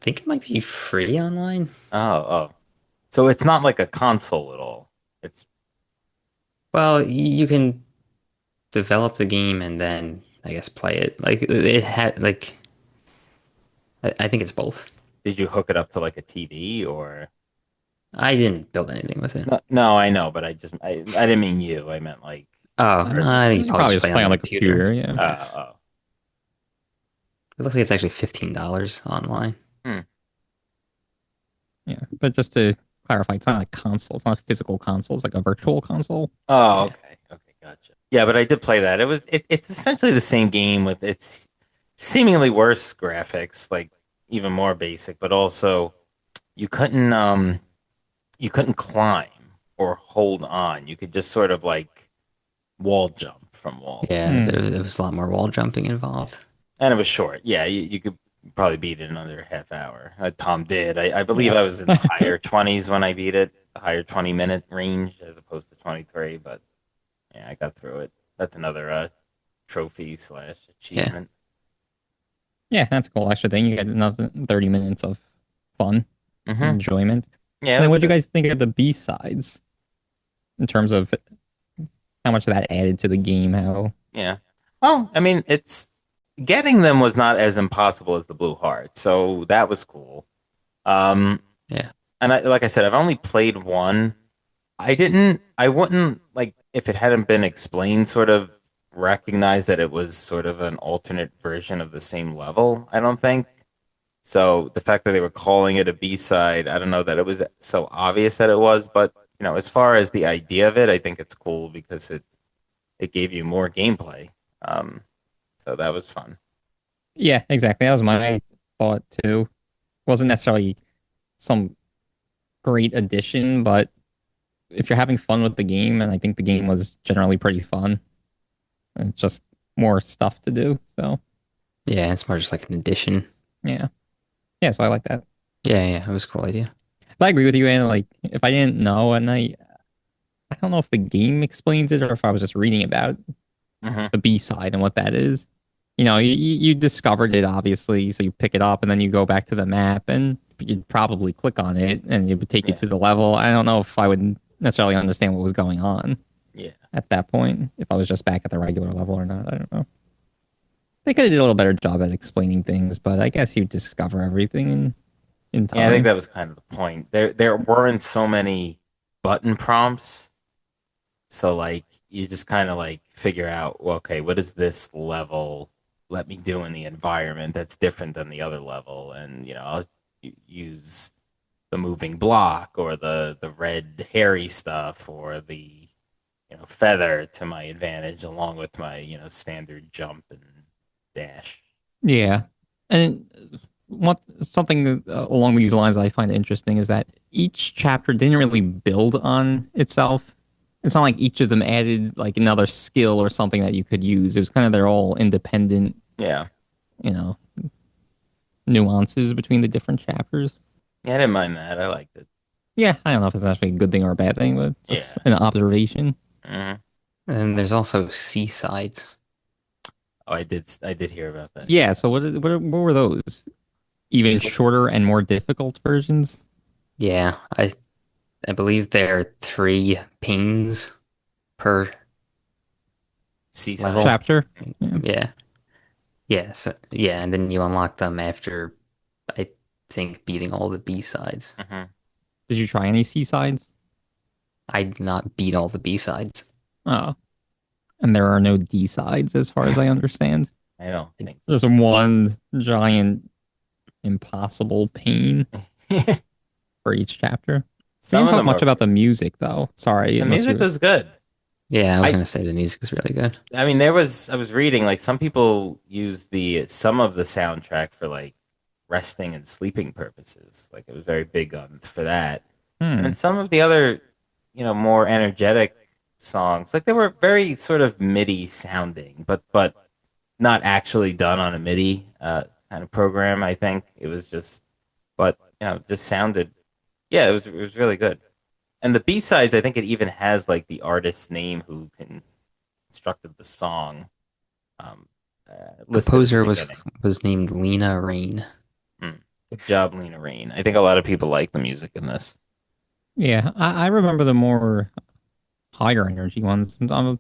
Think it might be free online. Oh. So it's not like a console at all. It's Well, you can develop the game and then I guess play it. Like it had like I think it's both. Did you hook it up to like a TV or I didn't build anything with it. no, no, I know, but I didn't mean you. I meant like Oh, no, I think you you probably probably just just play play on on the the computer. computer, yeah. oh. It looks like it's actually $15 online. Hmm. Yeah. But just to clarify, it's not a console. It's not a physical console. It's like a virtual console. Oh, Yeah. okay. Okay, gotcha. Yeah, but I did play that. It's essentially the same game with its seemingly worse graphics, like even more basic, but also you couldn't you couldn't climb or hold on. You could just sort of like wall jump from walls. Yeah, there was a lot more wall jumping involved. And it was short. Yeah, you could probably beat it in under a half hour. Tom did. I believe Yeah. I was in the higher 20s when I beat it, the higher 20-minute range as opposed to 23. But yeah, I got through it. That's another trophy slash achievement. Yeah, that's a cool extra thing. You get another 30 minutes of fun, Mm-hmm. enjoyment. Yeah, And it then was what do you good. guys think of the B-sides in terms of how much that added to the game? How Yeah. Well, I mean, it's getting them was not as impossible as the Blue Heart, so that was cool. Yeah. And like I said, I've only played one. I wouldn't like if it hadn't been explained sort of recognize that it was sort of an alternate version of the same level. I don't think. So the fact that they were calling it a B-side, I don't know that it was so obvious that it was, but as far as the idea of it, I think it's cool because it gave you more gameplay. Um, so that was fun. Yeah, exactly. That was my thought too. Wasn't necessarily some great addition, but if you're having fun with the game, and I think the game was generally pretty fun, it's just more stuff to do. So Yeah, it's more just like an addition. yeah, yeah. So I like that. Yeah, yeah, it was a cool idea. But I agree with you, and like if I didn't know, and I don't know if the game explains it or if I was just reading about Hmm. the B side and what that is. You discovered it obviously, so you pick it up and then you go back to the map and you'd probably click on it and it would take you Yeah, to the level. I don't know if I would necessarily understand what was going on yeah, at that point, if I was just back at the regular level or not. I don't know. They could have did a little better job at explaining things, but I guess you discover everything in yeah. I think time. that was kind of the point. There weren't so many button prompts, so like you just kind of like figure out, well, okay, what does this level let me do in the environment that's different than the other level, and I'll use the moving block or the red hairy stuff or the feather to my advantage along with my standard jump and dash. Yeah. And what something along these lines I find interesting is that each chapter didn't really build on itself. It's not like each of them added like another skill or something that you could use. It was kind of they're all independent, Yeah, you know, nuances between the different chapters. yeah, I didn't mind that. I liked it. Yeah, I don't know if it's actually a good thing or a bad thing, but just Yeah. an observation. Hmm. And there's also seasides. Oh, I did hear about that. Yeah, so what were those? Even So, shorter and more difficult versions? yeah, I believe there are 3 pings per Seaside. level. Chapter? Yeah. Yeah. Yeah, so yeah, and then you unlock them after I think beating all the B sides. Hmm. Did you try any seasides? I did not beat all the B sides. Oh. And there are no D sides as far as I understand. I don't think There's one giant impossible pain so. for each chapter. We Some didn't of talk them much are. about the music though. Sorry, The unless music you was good. Yeah, I was I gonna say the music is really good. I mean, I was reading like some people use the some of the soundtrack for like resting and sleeping purposes. Like it was very big on for that. And then hmm. some of the other, more energetic songs, like they were very sort of MIDI sounding, but not actually done on a MIDI kind of program. I think it was just, but just sounded. Yeah, it was really good. And the B sides, I think it even has like the artist's name who constructed the song listed at the Composer beginning. was named Lena Rain. Hmm. Good job, Lena Rain. I think a lot of people like the music in this. Yeah, I remember the more higher energy ones. I'm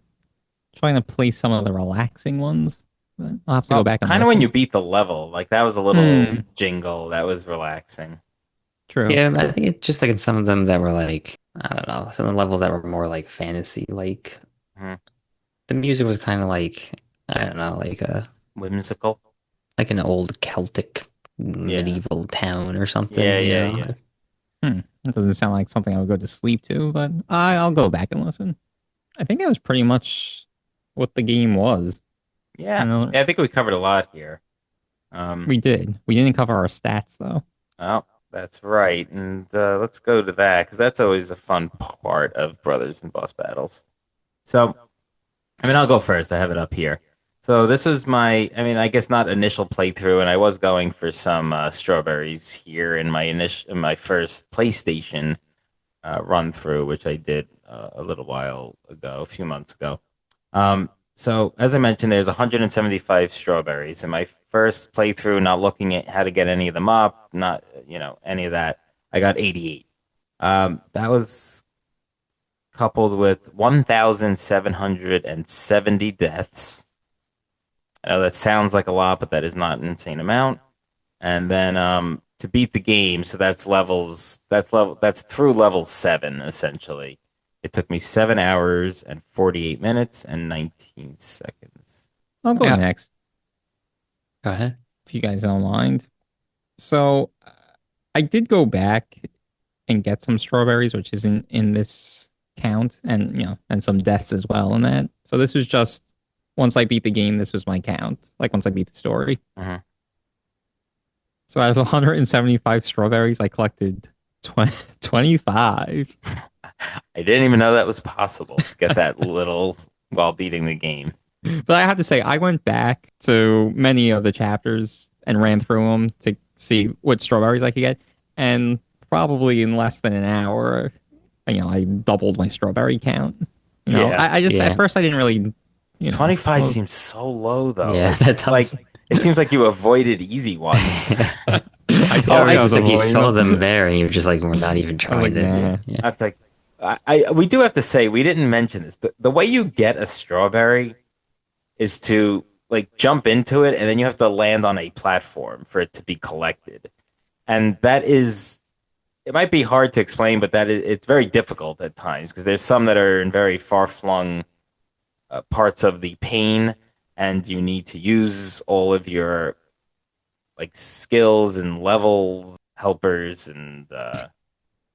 trying to play some of the relaxing ones. But I'll have to go Well, back and kind of when listen. you beat the level, like that was a little Hmm, jingle that was relaxing. true. Yeah, I think it's just like in some of them that were like, I don't know, some of the levels that were more like fantasy, like Hmm. the music was kind of like, I Like don't know, whimsical. like an old Celtic Yeah. medieval town or Yeah, something, you yeah, know? yeah. That doesn't sound like something I would go to sleep to, but I'll go back and listen. I think that was pretty much what the game was. I Yeah. know Yeah, I think we covered a lot here. Um, we did. We didn't cover our stats though. oh, that's right. And let's go to that because that's always a fun part of Brothers and Boss Battles. So, I mean, I'll go first. I have it up here. So this was I mean, I guess not initial playthrough, and I was going for some strawberries here in my first PlayStation run through, which I did a little while ago, a few months ago. So as I mentioned, there's 175 strawberries. In my first playthrough, not looking at how to get any of them up, not any of that, I got 88. That was coupled with 1,770 deaths. I know that sounds like a lot, but that is not an insane amount. And then to beat the game, so that's through level 7 essentially. It took me 7 hours and 48 minutes and 19 seconds. I'll go Yeah, next go ahead. if you guys don't mind. So I did go back and get some strawberries, which isn't in this count, and and some deaths as well in that. So this was just once I beat the game, this was my count. Like once I beat the story. Mhm. So out of 175 strawberries, I collected 25. I didn't even know that was possible to get that little while beating the game. But I have to say, I went back to many of the chapters and ran through them to see what strawberries I could get. And probably in less than an hour, I doubled my strawberry count. Yeah. I just, at Yeah. first, I didn't really, 25 well, seems so low, though. Yeah, that It's like does. it seems like you avoided easy ones. I Yeah, told or you it's I was just like you avoiding saw them. them there and you were just like, we're not even I was like, trying to. nah. Yeah. I think we do have to say we didn't mention this. The way you get a strawberry is to like jump into it, and then you have to land on a platform for it to be collected. And that is, it might be hard to explain, but it's very difficult at times because there's some that are in very far flung parts of the pane, and you need to use all of your like skills and levels, helpers, and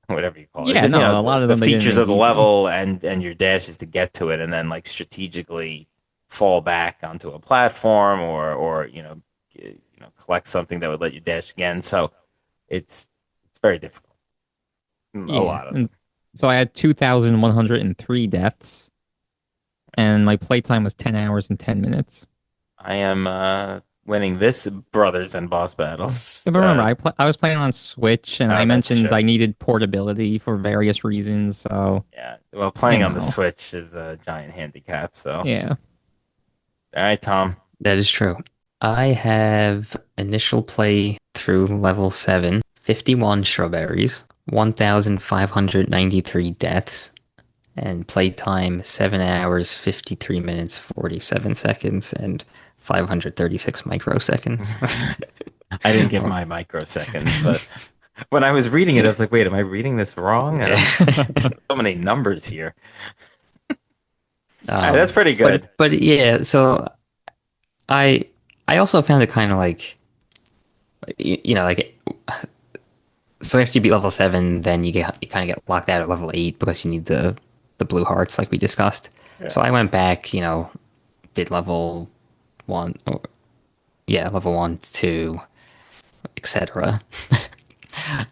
whatever you call it. Yeah, Just no, a lot of the them they didn't features make of the easy. level and your dashes to get to it, and then like strategically fall back onto a platform or collect something that would let you dash again. So it's very difficult. A Yeah. lot of And so I had 2,103 deaths, and my playtime was 10 hours and 10 minutes. I am winning this brothers and boss battles. But remember, I was playing on Switch, and I That's mentioned true. I needed portability for various reasons. So, Yeah. Well, you playing on the know, Switch is a giant handicap. So, all yeah. right, Tom. That is true. I have initial play through level 7, 51 strawberries, 1,593 deaths, and playtime 7 hours, 53 minutes, 47 seconds, and 536 microseconds. I didn't give my microseconds, but when I was reading it, I was like, wait, am I reading this wrong? I Yeah. don't so many numbers here. That's Um, pretty good. but yeah, so I I also found it kind of like like so after you beat level 7, then you kind of get locked out at level 8 because you need the blue hearts like we discussed. Yeah. So I went back, did level 1, yeah, level 1, 2, etc.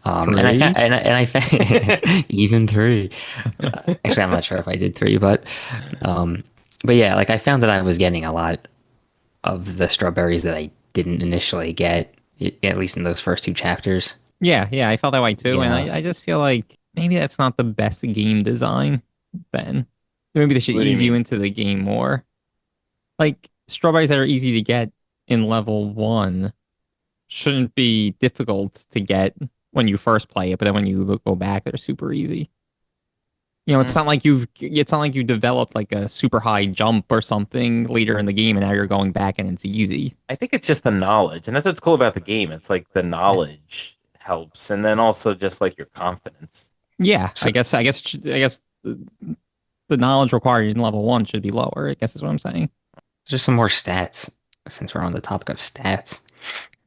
And I found Three? and I found even 3. Actually, I'm not sure if I did 3, but yeah, like I found that I was getting a lot of the strawberries that I didn't initially get, at least in those first 2 chapters. Yeah, I felt that way too. You And know, I just feel like maybe that's not the best game design, Ben. Maybe they should What do you ease you mean? into the game more. Like, strawberries that are easy to get in level 1 shouldn't be difficult to get when you first play it, but then when you go back, they're super easy. Mm, It's not like you developed like a super high jump or something later in the game, and now you're going back and it's easy. I think it's just the knowledge, and that's what's cool about the game. It's like the knowledge helps, and then also just like your confidence. Yeah, so I guess the knowledge required in level 1 should be lower, I guess is what I'm saying. just some more stats since we're on the topic of stats.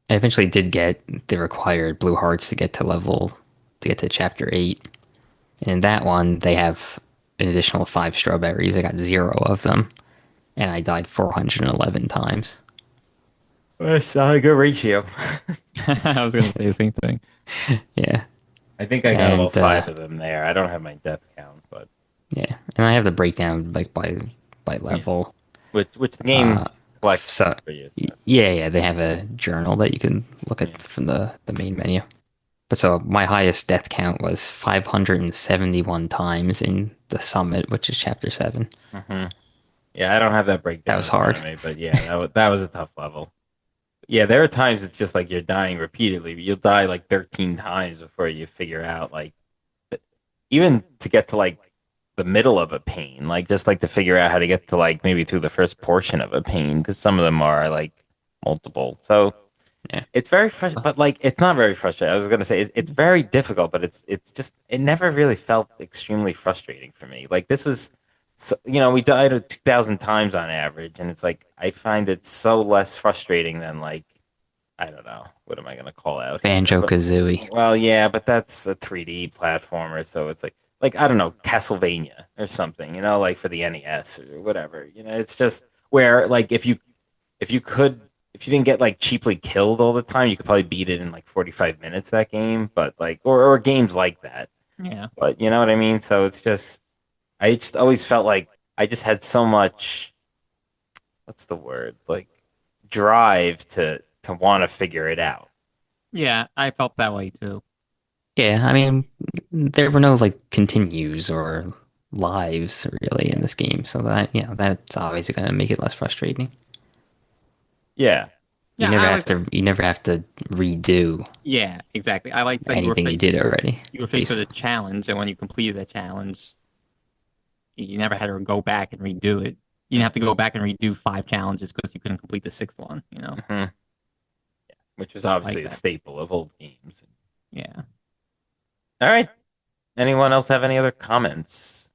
I eventually did get the required blue hearts to get to chapter 8. And in that one, they have an additional 5 strawberries. I got 0 of them, and I died 411 times. That's not a good ratio. I was gonna say the same thing. Yeah, I think I got all and 5 of them there. I don't have my death count, but yeah, and I have the breakdown like by level. which the game collects So for you. yeah, they have a journal that you can look at from the main menu. But so my highest death count was 571 times in the summit, which is chapter 7. Hmm. Yeah, I don't have that breakdown. That was in front hard. of me, but yeah, that was a tough level. Yeah, there are times it's just like you're dying repeatedly. You'll die like 13 times before you figure out like even to get to like the middle of a pane, like just like to figure out how to get to like maybe through the first portion of a pane because some of them are like multiple. So Yeah. It's very frustrating, but like it's not very frustrating. I was gonna say it's very difficult, but it's just it never really felt extremely frustrating for me. Like this was, so, we died 2,000 times on average, and it's like I find it so less frustrating than like I don't know what am I gonna call out here, Banjo but Kazooie. well, yeah, but that's a 3D platformer, so it's like I don't know Castlevania or something, like for the NES or whatever. It's just where like if you didn't get like cheaply killed all the time, you could probably beat it in like 45 minutes that game, but like or games like that. Yeah. But you know what I mean? So it's just I just always felt like I just had so much what's the word? Like drive to want to figure it out. Yeah, I felt that way too. Yeah, I mean, there were no like continues or lives really in this game, so that's obviously going to make it less frustrating. Yeah. Yeah, I like You never have to redo yeah, exactly. I like that anything you did already, you were faced with a basically. challenge, and when you completed that challenge, you never had to go back and redo it. You didn't have to go back and redo five challenges because you couldn't complete the sixth one, Hmm. Which was stuff like obviously a that. staple of old games. Yeah. All right. Anyone else have any other comments?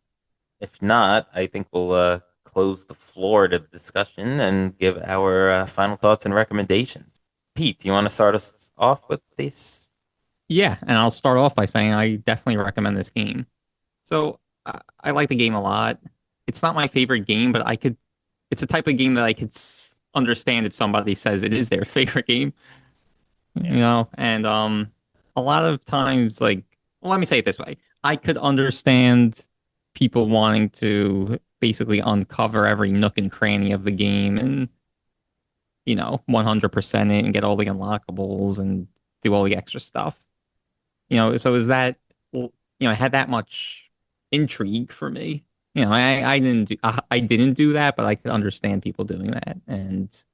If not, I think we'll close the floor to the discussion and give our final thoughts and recommendations. Pete, do you want to start us off with this? Yeah, and I'll start off by saying I definitely recommend this game. So I like the game a lot. It's not my favorite game, but it's a type of game that I could understand if somebody says it is their favorite game, Yeah. and a lot of times, like, well, let me say it this way. I could understand people wanting to basically uncover every nook and cranny of the game and, 100% it and get all the unlockables and do all the extra stuff. So is that, it had that much intrigue for me. I didn't do that, but I could understand people doing that. And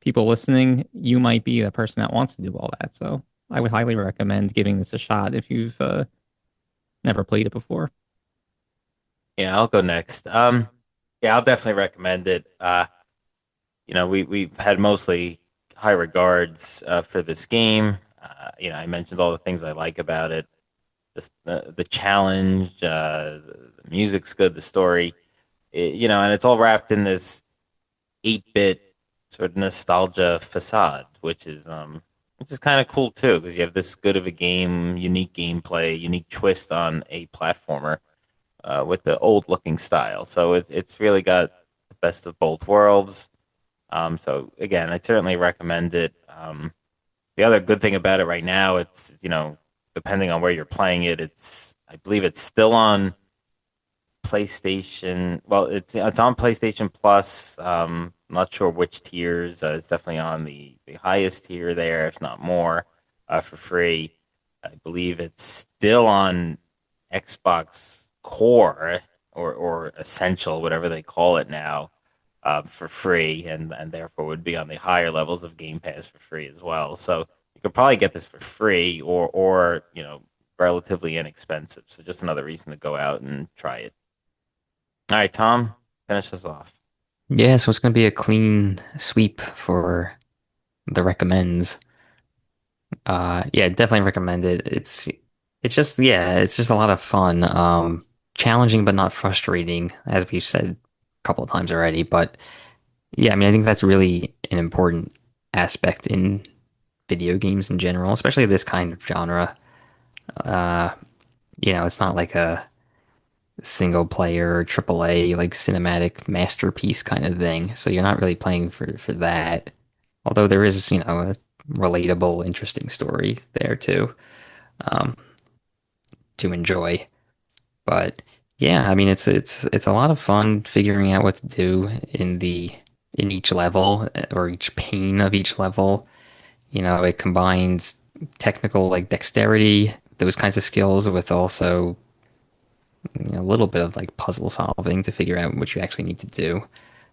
people listening, you might be the person that wants to do all that. So I would highly recommend giving this a shot if you've never played it before. Yeah, I'll go next. Yeah, I'll definitely recommend it. We've had mostly high regards for this game. I mentioned all the things I like about it. Just the challenge, the music's good, the story, and it's all wrapped in this 8-bit sort of nostalgia facade, which is kind of cool too, because you have this good of a game, unique gameplay, unique twist on a platformer with the old looking style. So it's really got the best of both worlds. So again, I certainly recommend it. The other good thing about it right now, it's depending on where you're playing it, I believe it's still on PlayStation. Well, it's on PlayStation Plus. I'm not sure which tiers. It's definitely on the highest tier there, if not more, for free. I believe it's still on Xbox Core or Essential, whatever they call it now, for free, and therefore would be on the higher levels of Game Pass for free as well. So you could probably get this for free or relatively inexpensive. So just another reason to go out and try it. All right, Tom, finish us off. Yeah, so it's going to be a clean sweep for the recommends. Yeah, definitely recommend it. It's just a lot of fun. Challenging but not frustrating, as we've said a couple of times already. But yeah, I mean, I think that's really an important aspect in video games in general, especially this kind of genre. Uh, it's not like a single player or triple A like cinematic masterpiece kind of thing. So you're not really playing for that. Although there is, a relatable, interesting story there too, um, to enjoy. But yeah, I mean it's a lot of fun figuring out what to do in each level or each pane of each level. It combines technical like dexterity, those kinds of skills with also a little bit of like puzzle solving to figure out what you actually need to do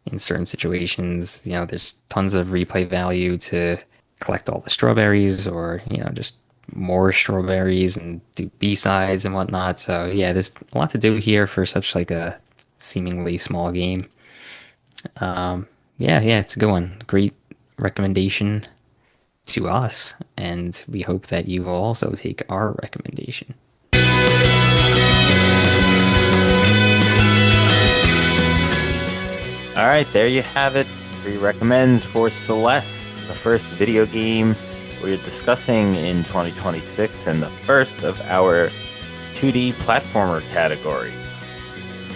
in certain situations. There's tons of replay value to collect all the strawberries or, just more strawberries and do B-sides and whatnot. So yeah, there's a lot to do here for such like a seemingly small game. Yeah, it's a good one. Great recommendation. to us, and we hope that you will also take our recommendation. All right, there you have it. 3 recommends for Celeste, the first video game we're discussing in 2026 and the first of our 2D platformer category.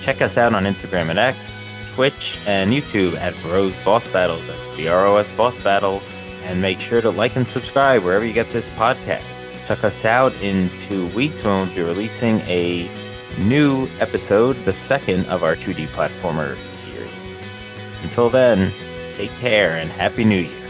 Check us out on Instagram and X, Twitch, and YouTube at Bros Boss Battles. That's BROS Boss Battles. And make sure to like and subscribe wherever you get this podcast. Check us out in 2 weeks when we'll be releasing a new episode, the second of our 2D platformer series. Until then, take care and Happy New Year.